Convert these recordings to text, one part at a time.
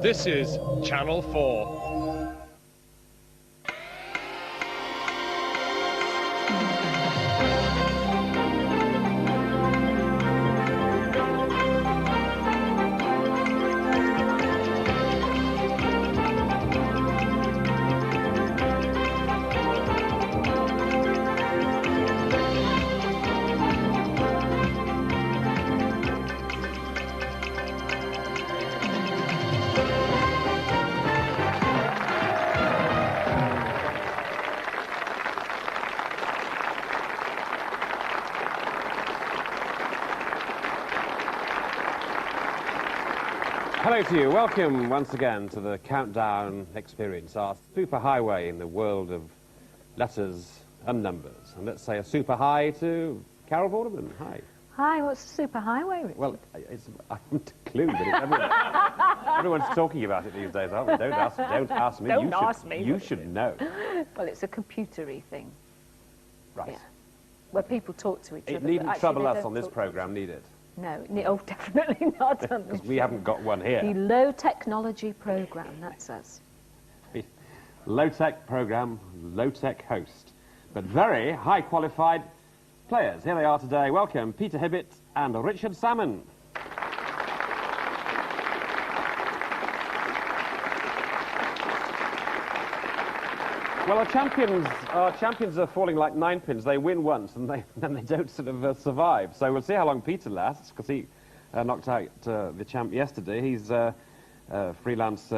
This is Channel 4. Hello to you. Welcome once again to the Countdown Experience, our super highway in the world of letters and numbers. And let's say a super hi to Carol Vorderman. Hi. Hi, what's the super highway, Richard? Well, I haven't a clue, but everyone's talking about it these days, aren't they? Don't ask me. Don't ask me. You should know. Well, it's a computery thing. Right. Yeah. Where people talk to each other. It but needn't actually trouble they us don't on this talk to programme, need it? No, oh, definitely not. Because we haven't got one here. The low technology programme, that's us. Low-tech programme, low-tech host, but very high-qualified players. Here they are today. Welcome, Peter Hibbett and Richard Salmon. Well, our champions are falling like ninepins. They win once, and then they don't sort of survive. So we'll see how long Peter lasts, because he knocked out the champ yesterday. He's a freelance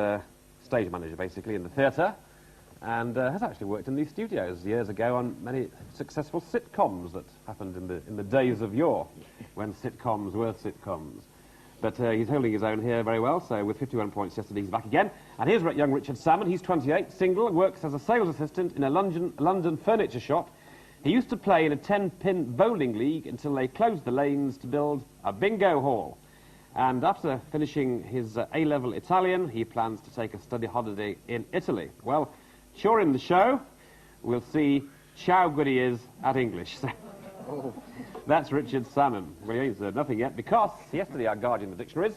stage manager, basically, in the theatre, and has actually worked in these studios years ago on many successful sitcoms that happened in the days of yore, when sitcoms were sitcoms. But he's holding his own here very well, so with 51 points yesterday, he's back again. And here's young Richard Salmon. He's 28, single, works as a sales assistant in a London furniture shop. He used to play in a 10-pin bowling league until they closed the lanes to build a bingo hall. And after finishing his A-level Italian, he plans to take a study holiday in Italy. Well, during the show, we'll see how good he is at English. Oh. That's Richard Salmon. Well, he's nothing yet, because yesterday our guardian of the dictionaries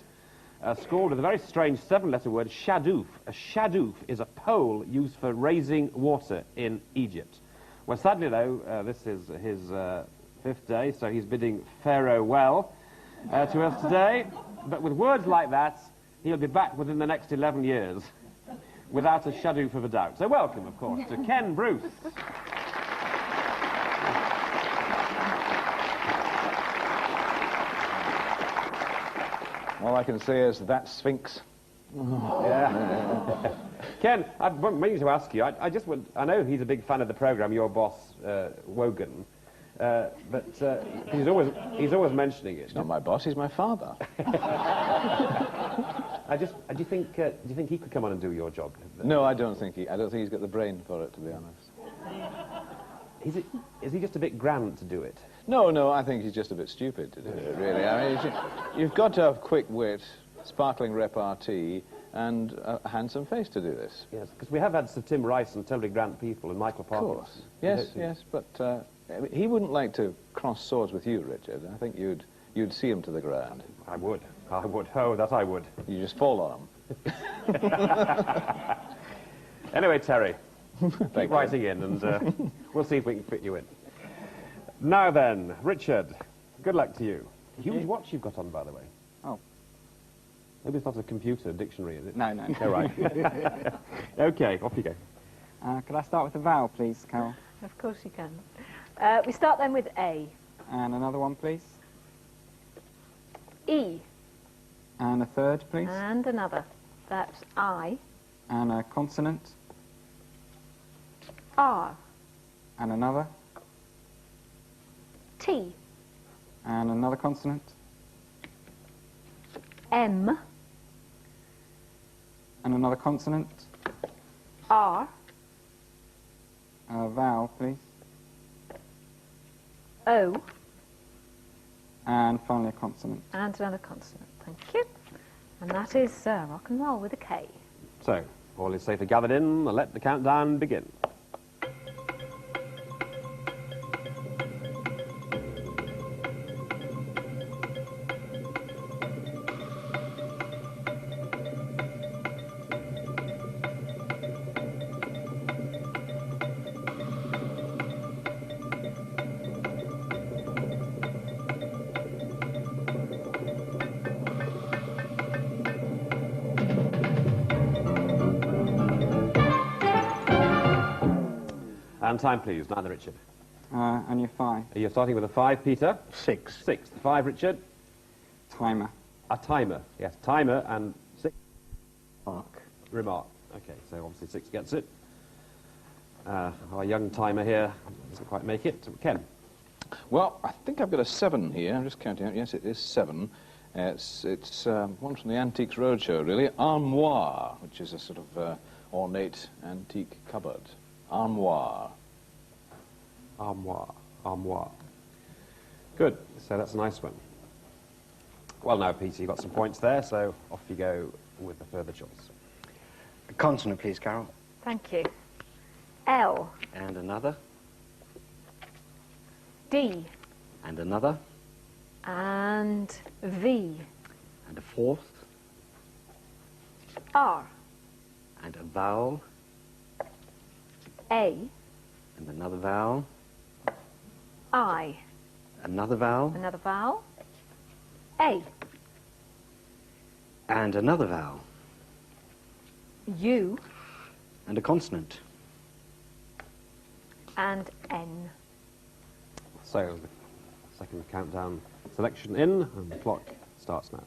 scored with a very strange 7-letter word, shadoof. A shadoof is a pole used for raising water in Egypt. Well, sadly, though, this is his 5th day, so he's bidding farewell to us today. But with words like that, he'll be back within the next 11 years, without a shadoof of a doubt. So welcome, of course, to Ken Bruce. All I can say is that Sphinx. Yeah. Ken, I've been meaning to ask you, I know he's a big fan of the programme, your boss, Wogan, but he's always mentioning it. He's not my boss, he's my father. Do you think he could come on and do your job? No, I don't think he's got the brain for it, to be honest. Is he just a bit grand to do it? No, I think he's just a bit stupid to do it, really. I mean, you've got to have quick wit, sparkling repartee, and a handsome face to do this. Yes, because we have had Sir Tim Rice and totally grand people, and Michael Parkinson. Of course. Yes, but he wouldn't like to cross swords with you, Richard. I think you'd see him to the ground. I would. Oh, that I would. You just fall on him. Anyway, Terry, keep writing in, and we'll see if we can fit you in. Now then, Richard, good luck to you. Huge watch you've got on, by the way. Oh. Maybe it's not a computer dictionary, is it? No. Oh, right. Okay, off you go. Could I start with a vowel, please, Carol? Of course you can. We start then with A. And another one, please. E. And a third, please. And another. That's I. And a consonant. R. And another. T. And another consonant. M. And another consonant. R. A vowel, please. O. And finally a consonant. And another consonant. Thank you. And that is rock and roll with a K. So, all is safely gathered in. Let the countdown begin. And time, please. Neither Richard. Only a 5. You're starting with a 5, Peter. 6. 6. 5, Richard. Timer. A timer. Yes, timer and 6. Mark. Remark. Okay, so obviously 6 gets it. Our young timer here doesn't quite make it. Ken. Well, I think I've got a 7 here. I'm just counting out. Yes, it is 7. It's one from the Antiques Roadshow, really. Armoire, which is a sort of ornate antique cupboard. Armoire. Armoire. Armoire. Good. So that's a nice one. Well, now, Peter, you got some points there, so off you go with the further choice. A consonant, please, Carol. Thank you. L. And another. D. And another. And V. And a fourth. R. And a vowel. A. And another vowel. I. Another vowel. Another vowel. A. And another vowel. U. And a consonant. And N. So, the second countdown selection in, and the clock starts now.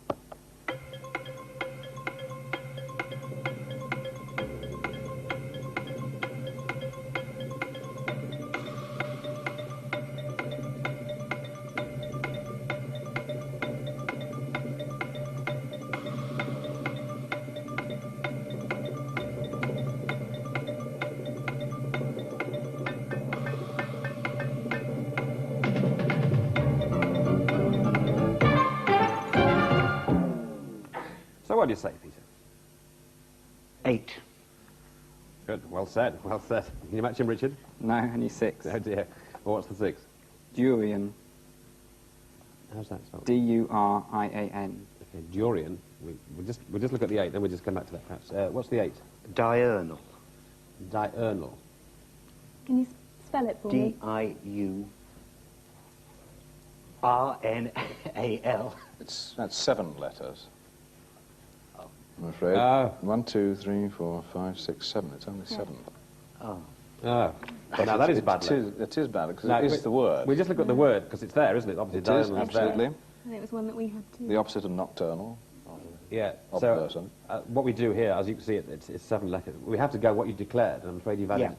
So what do you say, Peter? 8. Good, well said, well said. Can you match him, Richard? No, only 6. Oh dear. Well, what's the 6? Durian. How's that spelled? D-U-R-I-A-N. Okay, durian. We'll just look at the 8, then we'll just come back to that perhaps. What's the 8? Diurnal. Diurnal. Can you spell it for me? D-I-U-R-N-A-L. That's 7 letters. I'm afraid. 1, 2, 3, 4, 5, 6, 7. It's only 7. Oh. Oh. Now that is bad. It is bad, because it is the word. We just look at the word, because it's there, isn't it? Obviously, It is, diurnal is there. absolutely. And it was one that we had too. The opposite of nocturnal. Yeah, Obverse, so what we do here, as you can see, it's 7 letters. We have to go what you declared, and I'm afraid you've added...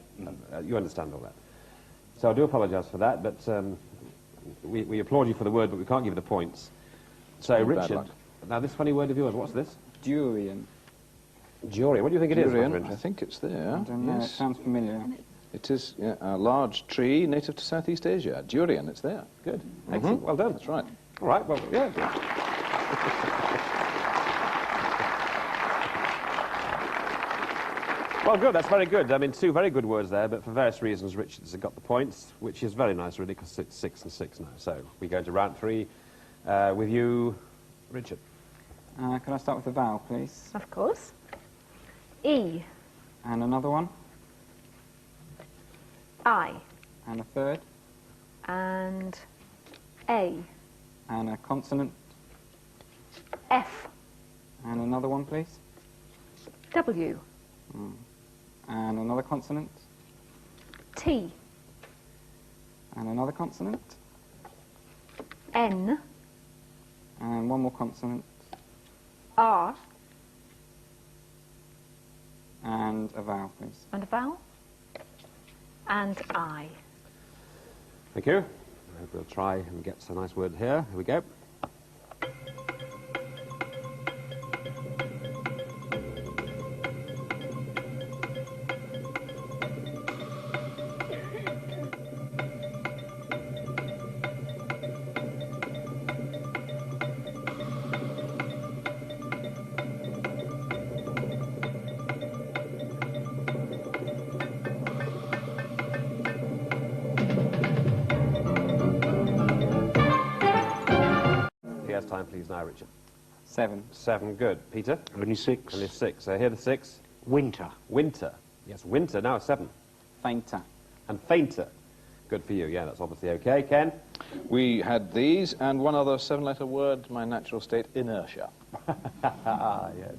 you understand all that. So I do apologise for that, but we applaud you for the word, but we can't give you the points. So, Bad Richard, luck. now this funny word of yours, what's this? Durian. Durian. What do you think it is? Durian, I think it's there. I don't know, it Yes. sounds familiar. It is a large tree native to Southeast Asia. Durian, it's there. Good. Excellent. Well done. That's right. All right, well, yeah. Well, good, that's very good. I mean, 2 very good words there, but for various reasons, Richard's got the points, which is very nice, really, because it's 6 and 6 now. So we go into round 3 with you, Richard. Can I start with the vowel, please? Of course. E. And another one? I. And a third? And A. And a consonant? F. And another one, please? W. And another consonant? T. And another consonant? N. And one more consonant? R. And a vowel, please. And a vowel. And I. Thank you. I hope we'll try and get a nice word here. Here we go. Yes, time please now, Richard. 7. 7, good. Peter? Only 6. Only 6. So here the 6. Winter. Winter. Yes, winter, now 7. Fainter. And fainter. Good for you, yeah, that's obviously okay. Ken? We had these and one other 7-letter word, my natural state, inertia. Yes.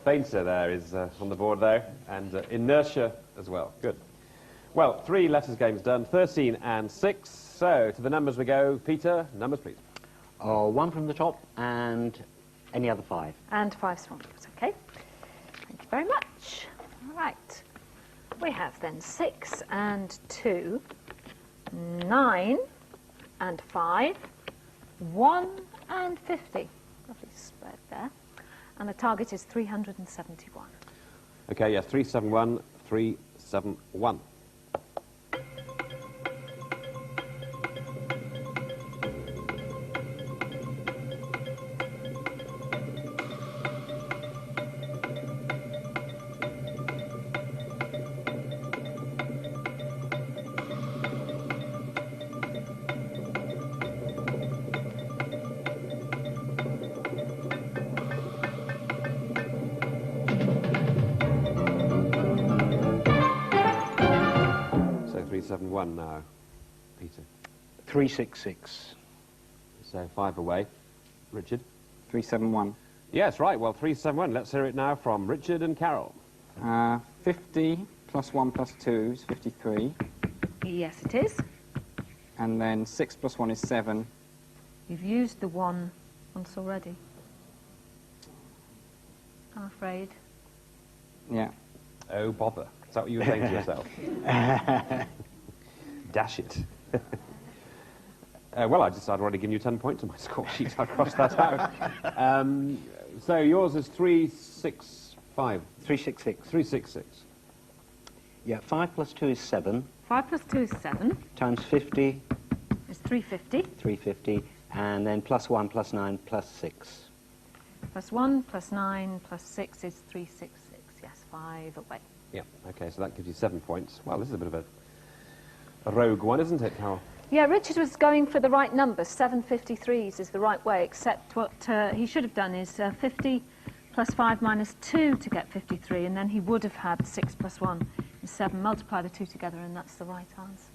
Fainter there is on the board there, and inertia as well. Good. Well, 3 letters games done, 13 and 6. So, to the numbers we go. Peter, numbers, please. Oh, 1 from the top and any other 5. And 5 from it, okay. Thank you very much. All right. We have then 6 and 2, 9 and 5, 1 and 50. Lovely spread there. And the target is 371. Okay, yes, 371, 371. So 371 now, Peter. 366. So 5 away. Richard? 371. Yes, right, well, 371. Let's hear it now from Richard and Carol. 50 plus 1 plus 2 is 53. Yes, it is. And then 6 plus 1 is 7. You've used the 1 once already. I'm afraid. Yeah. Oh, bother. Is that what you were saying to yourself? Dash it. Well, I'd already given you 10 points on my score sheet. I'll cross that out. So yours is 365. 366. 366. Yeah, 5 plus 2 is 7. 5 plus 2 is 7. Times 50, Is 350. 350. And then plus 1, plus 9, plus 6. Plus 1, plus 9, plus 6 is 366. Yes, 5 away. Yeah, okay, so that gives you 7 points. Well, this is a bit of a rogue one, isn't it, Carol? Yeah, Richard was going for the right number. 753s is the right way, except what he should have done is 50 plus 5 minus 2 to get 53, and then he would have had 6 plus 1 is 7. Multiply the 2 together, and that's the right answer.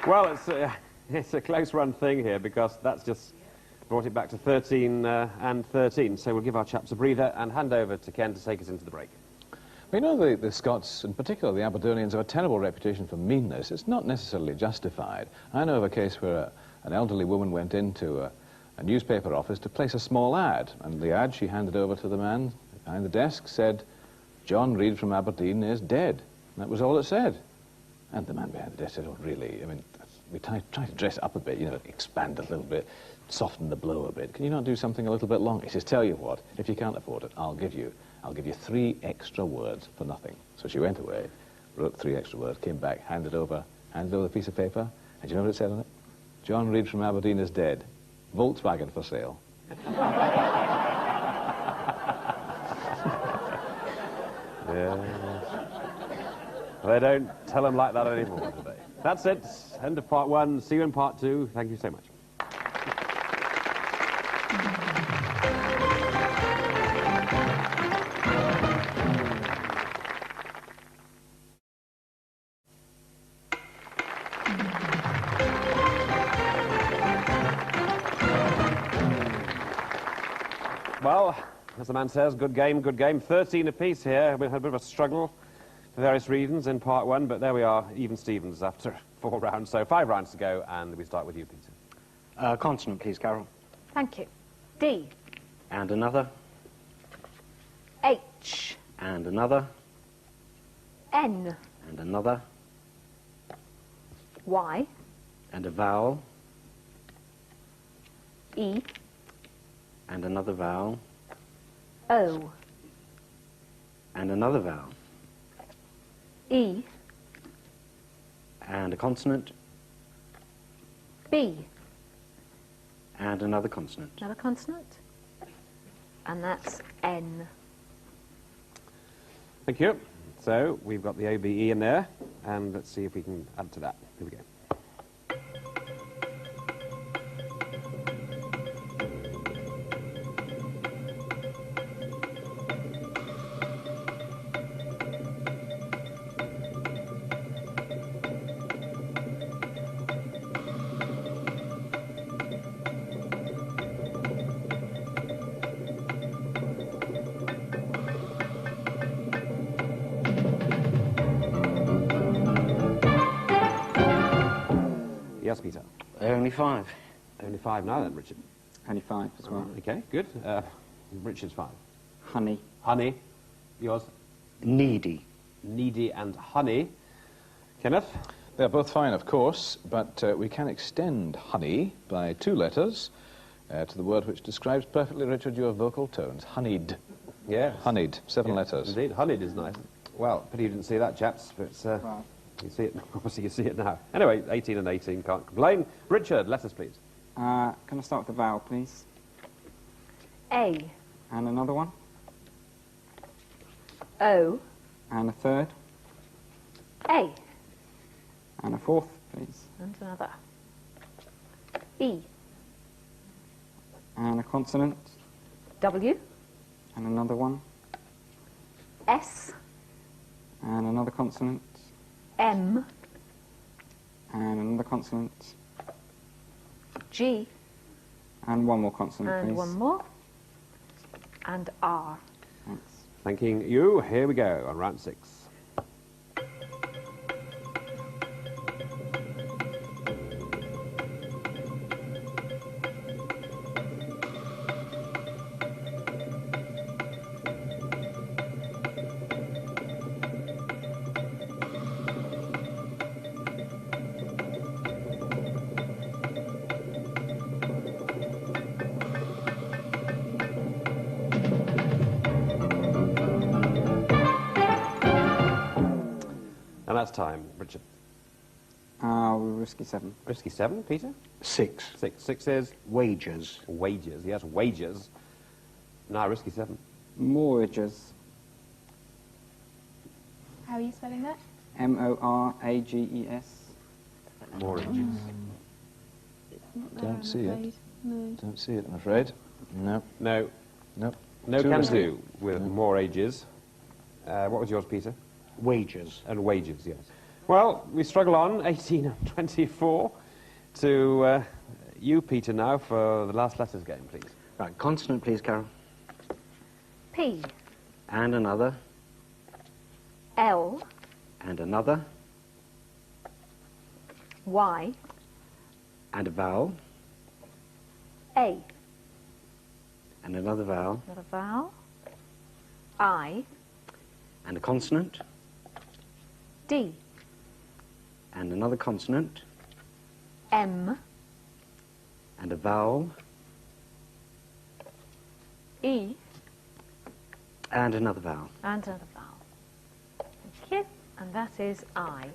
Well, it's a close-run thing here, because that's just brought it back to 13 and 13. So we'll give our chaps a breather and hand over to Ken to take us into the break. We know the Scots, in particular the Aberdonians, have a terrible reputation for meanness. It's not necessarily justified. I know of a case where an elderly woman went into a newspaper office to place a small ad, and the ad she handed over to the man behind the desk said, "John Reid from Aberdeen is dead." And that was all it said. And the man behind the desk said, "Oh, really? I mean, we try to dress it up a bit, you know, expand it a little bit, soften the blow a bit. Can you not do something a little bit longer?" He says, "Tell you what, if you can't afford it, I'll give you 3 extra words for nothing." So she went away, wrote 3 extra words, came back, handed over the piece of paper, and do you know what it said on it? "John Reid from Aberdeen is dead. Volkswagen for sale." They don't tell them like that anymore, do they? That's it. End of part 1. See you in part 2. Thank you so much. Well, as the man says, good game, good game. 13 apiece here. We had a bit of a struggle for various reasons in part 1, but there we are, even Stevens after 4 rounds. So 5 rounds to go, and we start with you, Peter. Consonant, please, Carol. Thank you. D. And another. H. And another. N. And another. Y. And a vowel. E. And another vowel. O. And another vowel. E. And a consonant. B. And another consonant. Another consonant. And that's N. Thank you. So we've got the OBE in there, and let's see if we can add to that. Here we go. Yes, Peter. Only 5. Only 5 now then, Richard. Only 5 as well. Okay, good. Richard's 5. Honey. Honey. Yours? Needy. Needy and honey. Kenneth? They're both fine, of course, but we can extend honey by 2 letters to the word which describes perfectly, Richard, your vocal tones. Honeyed. Yes. Honeyed. 7 letters. Indeed, honeyed is nice. Well, pity you didn't see that, chaps, but Wow. you see it. Obviously, you see it now. Anyway, 18 and 18, can't complain. Richard, letters, please. Can I start with the vowel, please? A. And another one? O. And a third? A. And a fourth, please? And another. E. And a consonant? W. And another one? S. And another consonant? M. And another consonant? G. And one more consonant, And please? one more. And R. Thanks. Thanking you. Here we go on round 6. And that's time, Richard. We'll risky 7. Risky 7, Peter? 6. 6. 6 is Wages. wages. Yes, wages. Now, risky 7. Mortgages. How are you spelling that? M-O-R-A-G-E-S. Mortgages. Not there, Don't I'm see it. afraid. No. Don't see it, I'm afraid. No. No. No. No Too can risky. do with more ages. What was yours, Peter? Wages. And wages, yes. Well, we struggle on, 18 and 24, to you, Peter, now for the last letters game, please. Right, consonant, please, Carol. P. And another. L. And another. Y. And a vowel. A. And another vowel. Another vowel. I. And a consonant. D. And another consonant. M. And a vowel. E. And another vowel. And another vowel. Thank you. And that is I.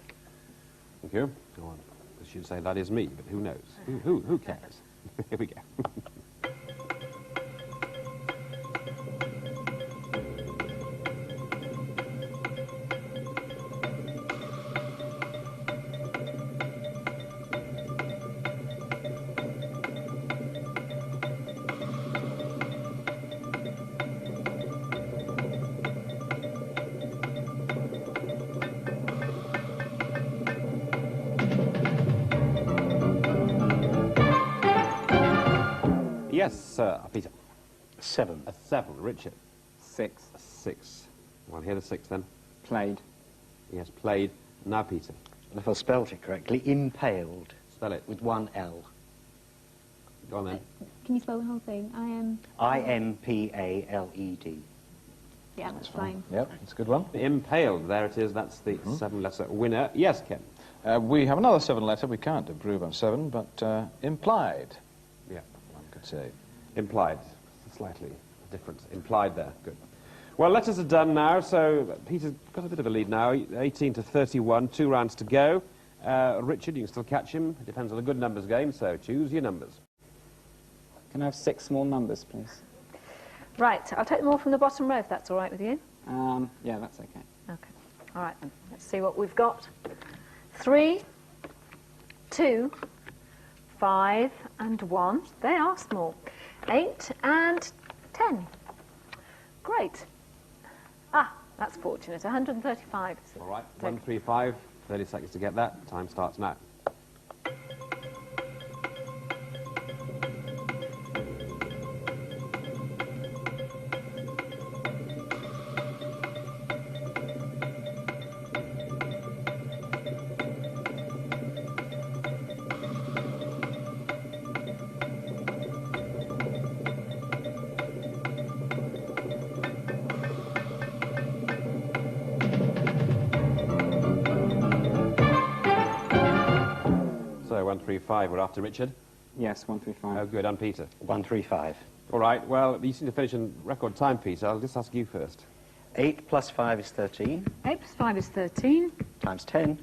Thank you. Go on. I should say that is me, but who knows? Who cares? Here we go. Yes, Peter. 7. A 7. Richard. 6. A 6. Well, hear the 6 then. Played. Yes, played. Now, Peter. And if I spelt it correctly, impaled Spell it. with one L. Go on then. Can you spell the whole thing? I-M-P-A-L-E-D. Yeah, that's fine. Yep, it's a good one. Impaled. There it is. That's the 7-letter winner. Yes, Ken. We have another 7-letter. We can't improve on 7, but implied, Yeah. one could say. Implied. Slightly different. Implied there. Good. Well, letters are done now, so Peter's got a bit of a lead now. 18 to 31. 2 rounds to go. Richard, you can still catch him. It depends on the good numbers game, so choose your numbers. Can I have 6 small numbers, please? Right, I'll take them all from the bottom row if that's all right with you. Yeah, that's okay. Okay. All right then. Let's see what we've got. 3, 2, 5 and 1. They are small. 8 and 10. Great. Ah, that's fortunate. 135. All right. 135. 30 seconds to get that. Time starts now. So 135, we're after Richard. Yes, 135. Oh, good, and Peter. 135. All right, well, you seem to finish in record time, Peter. I'll just ask you first. 8 plus 5 is 13, 8 plus 5 is 13, times 10,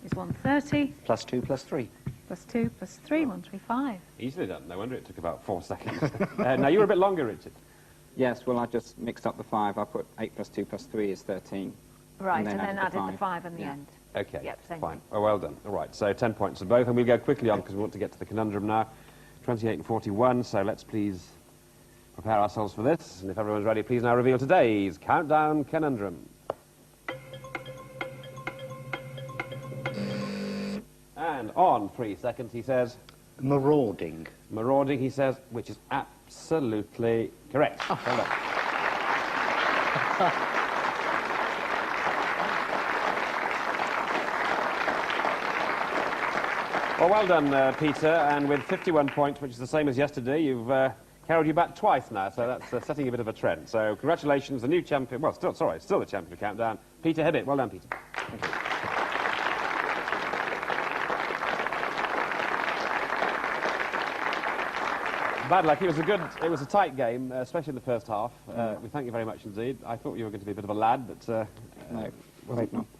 is 130, plus 2 plus 3. plus 2 plus 3, 135. Easily done. No wonder it took about 4 seconds. Now, you were a bit longer, Richard. Yes, well, I just mixed up the 5. I put 8 plus 2 plus 3 is 13. Right, and then added the 5 in the Yeah. end. Okay, Yep, same fine. thing. Oh, well done. All right, so 10 points for both, and we'll go quickly on because we want to get to the conundrum now. 28 and 41, so let's please prepare ourselves for this. And if everyone's ready, please now reveal today's Countdown Conundrum. And on 3 seconds, he says, Marauding. marauding, he says, which is absolutely correct. Well done. Well done, Peter, and with 51 points, which is the same as yesterday, you've carried you back twice now, so that's setting a bit of a trend. So congratulations, the new champion, well, still the champion of Countdown, Peter Hibbett. Well done, Peter. Thank you. Bad luck. It was a tight game, especially in the first half. We thank you very much indeed. I thought you were going to be a bit of a lad, but No,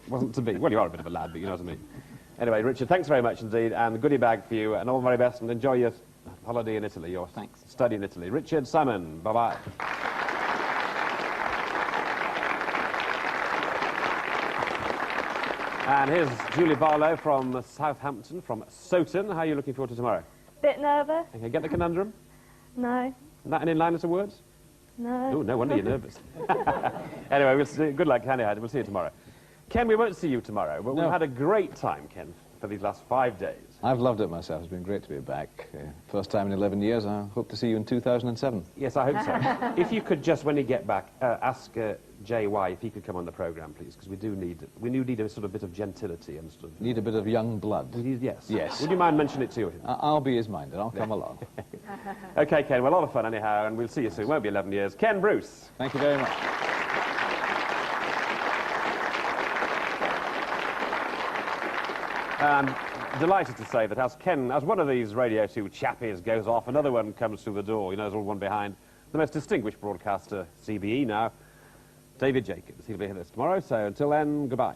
wasn't to be. Well, you are a bit of a lad, but you know what I mean. Anyway, Richard, thanks very much indeed, and the goodie bag for you, and all the very best, and enjoy your holiday in Italy, your Thanks. study in Italy. Richard Salmon, bye-bye. And here's Julie Barlow from Southampton, from Soton. How are you looking forward to tomorrow? Bit nervous? Okay, get the conundrum? No. That in line of words? No. Oh, no wonder you're nervous. Anyway, we'll see. Good luck, Kenny. We'll see you tomorrow. Ken, we won't see you tomorrow, but No. we've had a great time, Ken, for these last 5 days. I've loved it myself. It's been great to be back. First time in 11 years. I hope to see you in 2007. Yes, I hope so. If you could just, when you get back, ask JY if he could come on the programme, please, because we do need a sort of bit of gentility and sort of... Need a bit of young blood. Yes. Yes. Would you mind mentioning it to him? I'll be his minded. I'll come along. Okay, Ken, well, a lot of fun anyhow, and we'll see you soon. It won't be 11 years. Ken Bruce. Thank you very much. Delighted to say that as one of these Radio 2 chappies goes off, another one comes through the door. You know, there's all one behind. The most distinguished broadcaster, CBE now, David Jacobs. He'll be here tomorrow, so until then, goodbye.